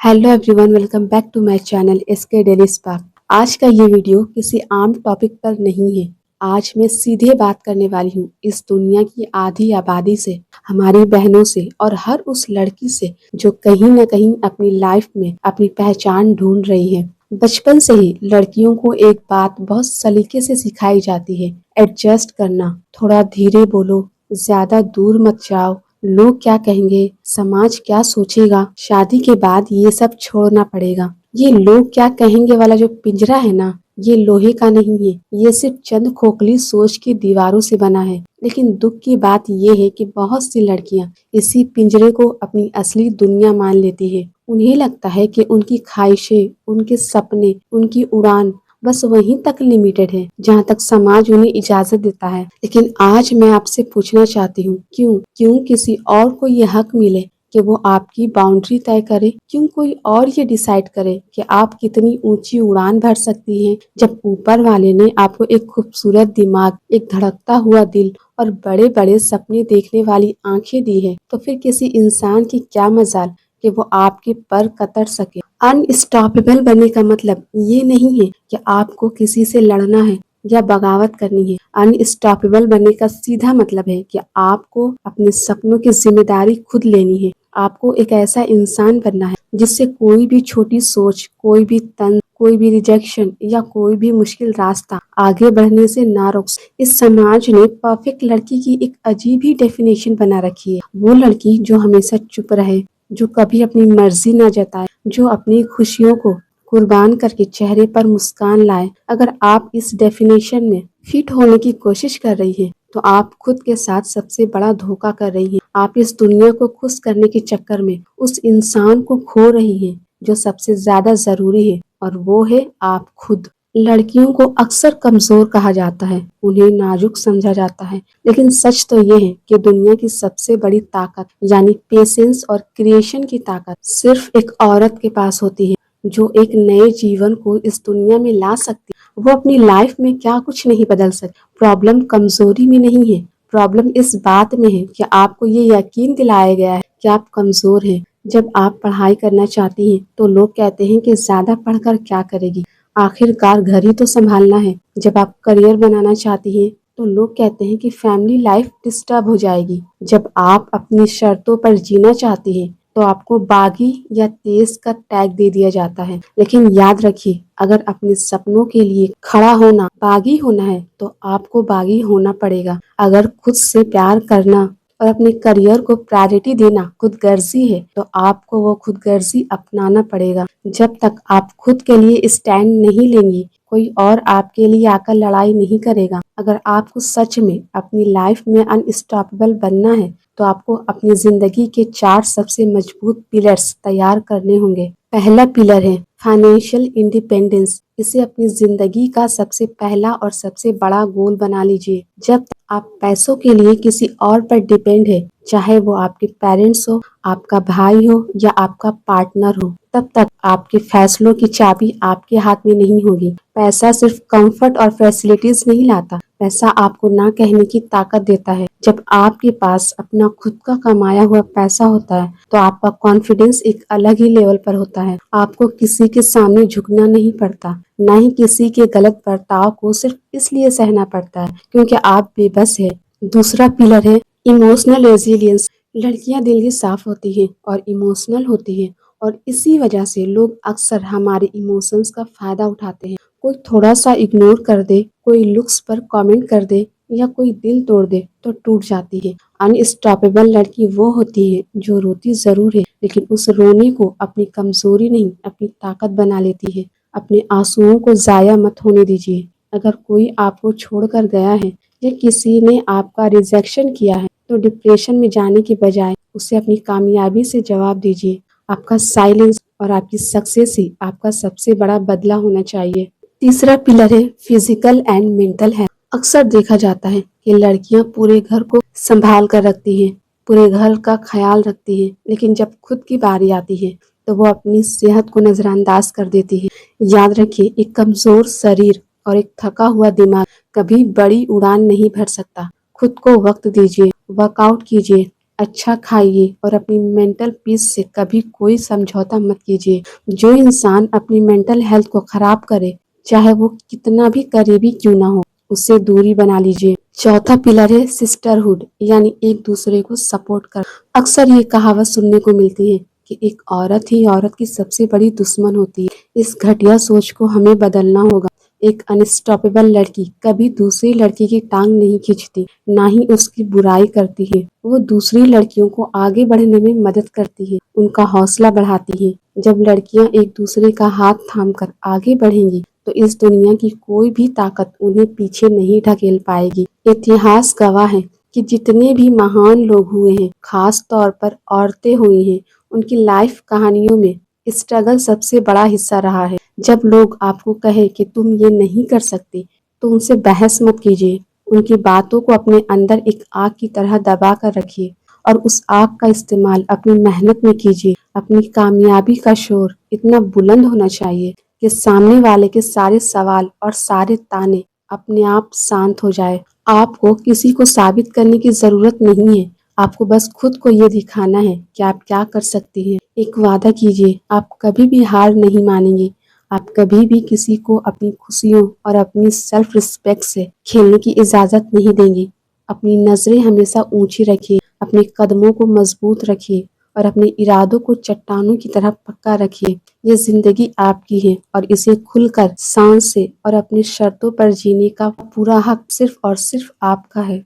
Hello everyone, welcome back to my channel SK daily spark. आज का ये video किसी आम टॉपिक पर नहीं है। आज मैं सीधे बात करने वाली हूँ इस दुनिया की आधी आबादी से, हमारी बहनों से और हर उस लड़की से जो कहीं न कहीं अपनी लाइफ में अपनी पहचान ढूंढ रही है। बचपन से ही लड़कियों को एक बात बहुत सलीके से सिखाई जाती है, एडजस्ट करना, थोड़ा धीरे बोलो, ज्यादा दूर मत जाओ, लोग क्या कहेंगे, समाज क्या सोचेगा, शादी के बाद ये सब छोड़ना पड़ेगा। ये लोग क्या कहेंगे वाला जो पिंजरा है ना, ये लोहे का नहीं है, ये सिर्फ चंद खोखली सोच की दीवारों से बना है। लेकिन दुख की बात ये है कि बहुत सी लड़कियां इसी पिंजरे को अपनी असली दुनिया मान लेती है। उन्हें लगता है कि उनकी ख्वाहिशें, उनके सपने, उनकी उड़ान बस वहीं तक लिमिटेड है जहाँ तक समाज उन्हें इजाजत देता है। लेकिन आज मैं आपसे पूछना चाहती हूँ, क्यों क्यों किसी और को ये हक मिले कि वो आपकी बाउंड्री तय करे? क्यों कोई और ये डिसाइड करे कि आप कितनी ऊंची उड़ान भर सकती हैं, जब ऊपर वाले ने आपको एक खूबसूरत दिमाग, एक धड़कता हुआ दिल और बड़े बड़े सपने देखने वाली आंखें दी है? तो फिर किसी इंसान की क्या मजाल कि वो आपके पर कतर सके। अनस्टॉपेबल बनने का मतलब ये नहीं है कि आपको किसी से लड़ना है या बगावत करनी है। अनस्टॉपेबल बनने का सीधा मतलब है कि आपको अपने सपनों की जिम्मेदारी खुद लेनी है। आपको एक ऐसा इंसान बनना है जिससे कोई भी छोटी सोच, कोई भी तंज, कोई भी रिजेक्शन या कोई भी मुश्किल रास्ता आगे बढ़ने से ना रोक सके। इस समाज ने परफेक्ट लड़की की एक अजीब ही डेफिनेशन बना रखी है। वो लड़की जो हमेशा चुप रहे, जो कभी अपनी मर्जी न जताए, जो अपनी खुशियों को कुर्बान करके चेहरे पर मुस्कान लाए। अगर आप इस डेफिनेशन में फिट होने की कोशिश कर रही हैं, तो आप खुद के साथ सबसे बड़ा धोखा कर रही हैं। आप इस दुनिया को खुश करने के चक्कर में उस इंसान को खो रही हैं जो सबसे ज्यादा जरूरी है, और वो है आप खुद। लड़कियों को अक्सर कमजोर कहा जाता है, उन्हें नाजुक समझा जाता है, लेकिन सच तो ये है कि दुनिया की सबसे बड़ी ताकत यानी पेशेंस और क्रिएशन की ताकत सिर्फ एक औरत के पास होती है, जो एक नए जीवन को इस दुनिया में ला सकती है। वो अपनी लाइफ में क्या कुछ नहीं बदल सकती। प्रॉब्लम कमजोरी में नहीं है, प्रॉब्लम इस बात में है कि आपको ये यकीन दिलाया गया है कि आप कमजोर हैं। जब आप पढ़ाई करना चाहती हैं तो लोग कहते हैं कि ज्यादा पढ़कर क्या करेगी, आखिरकार घर ही तो संभालना है। जब आप करियर बनाना चाहती हैं तो लोग कहते हैं कि फैमिली लाइफ डिस्टर्ब हो जाएगी। जब आप अपनी शर्तों पर जीना चाहती हैं तो आपको बागी या तेज का टैग दे दिया जाता है। लेकिन याद रखिए, अगर अपने सपनों के लिए खड़ा होना, बागी होना है तो आपको बागी होना पड़ेगा। अगर खुद से प्यार करना और अपने करियर को प्रायोरिटी देना खुदगर्जी है तो आपको वो खुदगर्जी अपनाना पड़ेगा। जब तक आप खुद के लिए स्टैंड नहीं लेंगी, कोई और आपके लिए आकर लड़ाई नहीं करेगा। अगर आपको सच में अपनी लाइफ में अनस्टॉपेबल बनना है तो आपको अपनी जिंदगी के 4 सबसे मजबूत पिलर्स तैयार करने होंगे। पहला पिलर है फाइनेंशियल इंडिपेंडेंस। इसे अपनी जिंदगी का सबसे पहला और सबसे बड़ा गोल बना लीजिए। जब तक आप पैसों के लिए किसी और पर डिपेंड है, चाहे वो आपके पेरेंट्स हो, आपका भाई हो या आपका पार्टनर हो, तब तक आपके फैसलों की चाबी आपके हाथ में नहीं होगी। पैसा सिर्फ कंफर्ट और फैसिलिटीज नहीं लाता, पैसा आपको ना कहने की ताकत देता है। जब आपके पास अपना खुद का कमाया हुआ पैसा होता है तो आपका कॉन्फिडेंस एक अलग ही लेवल पर होता है। आपको किसी के सामने झुकना नहीं पड़ता, ना ही किसी के गलत बर्ताव को सिर्फ इसलिए सहना पड़ता है क्योंकि आप बेबस है। दूसरा पिलर है इमोशनल रेजिलियंस। लड़कियां दिल की साफ होती हैं और इमोशनल होती हैं, और इसी वजह से लोग अक्सर हमारे इमोशंस का फायदा उठाते हैं। कोई थोड़ा सा इग्नोर कर दे, कोई लुक्स पर कमेंट कर दे या कोई दिल तोड़ दे तो टूट जाती है। अनस्टॉपेबल लड़की वो होती है जो रोती जरूर है, लेकिन उस रोने को अपनी कमजोरी नहीं, अपनी ताकत बना लेती है। अपने आंसुओं को जाया मत होने दीजिए। अगर कोई आपको छोड़कर गया है या किसी ने आपका रिजेक्शन किया है तो डिप्रेशन में जाने के बजाय उसे अपनी कामयाबी से जवाब दीजिए। आपका साइलेंस और आपकी सक्सेस ही आपका सबसे बड़ा बदला होना चाहिए। तीसरा पिलर है फिजिकल एंड मेंटल हेल्थ। अक्सर देखा जाता है कि लड़कियां पूरे घर को संभाल कर रखती हैं, पूरे घर का ख्याल रखती हैं, लेकिन जब खुद की बारी आती है तो वो अपनी सेहत को नजरअंदाज कर देती है। याद रखिए, एक कमजोर शरीर और एक थका हुआ दिमाग कभी बड़ी उड़ान नहीं भर सकता। खुद को वक्त दीजिए, वर्कआउट कीजिए, अच्छा खाइए और अपनी मेंटल पीस से कभी कोई समझौता मत कीजिए। जो इंसान अपनी मेंटल हेल्थ को खराब करे, चाहे वो कितना भी करीबी क्यों ना हो, उससे दूरी बना लीजिए। चौथा पिलर है सिस्टरहुड, यानी एक दूसरे को सपोर्ट कर। अक्सर ये कहावत सुनने को मिलती है कि एक औरत ही औरत की सबसे बड़ी दुश्मन होती है। इस घटिया सोच को हमें बदलना होगा। एक अनस्टॉपेबल लड़की कभी दूसरी लड़की की टांग नहीं खींचती, ना ही उसकी बुराई करती है। वो दूसरी लड़कियों को आगे बढ़ने में मदद करती है, उनका हौसला बढ़ाती है। जब लड़कियां एक दूसरे का हाथ थामकर आगे बढ़ेंगी, तो इस दुनिया की कोई भी ताकत उन्हें पीछे नहीं ढकेल पाएगी। इतिहास गवाह है कि जितने भी महान लोग हुए हैं, खास तौर पर औरतें हुई हैं, उनकी लाइफ कहानियों में स्ट्रगल सबसे बड़ा हिस्सा रहा है। जब लोग आपको कहे कि तुम ये नहीं कर सकते, तो उनसे बहस मत कीजिए। उनकी बातों को अपने अंदर एक आग की तरह दबा कर रखिए और उस आग का इस्तेमाल अपनी मेहनत में कीजिए। अपनी कामयाबी का शोर इतना बुलंद होना चाहिए कि सामने वाले के सारे सवाल और सारे ताने अपने आप शांत हो जाए। आपको किसी को साबित करने की जरूरत नहीं है। आपको बस खुद को ये दिखाना है कि आप क्या कर सकती हैं। एक वादा कीजिए, आप कभी भी हार नहीं मानेंगे। आप कभी भी किसी को अपनी खुशियों और अपनी सेल्फ रिस्पेक्ट से खेलने की इजाजत नहीं देंगे। अपनी नजरें हमेशा ऊंची रखिए, अपने कदमों को मजबूत रखिए और अपने इरादों को चट्टानों की तरह पक्का रखिए। ये जिंदगी आपकी है और इसे खुलकर सांस से और अपनी शर्तों पर जीने का पूरा हक सिर्फ और सिर्फ आपका है।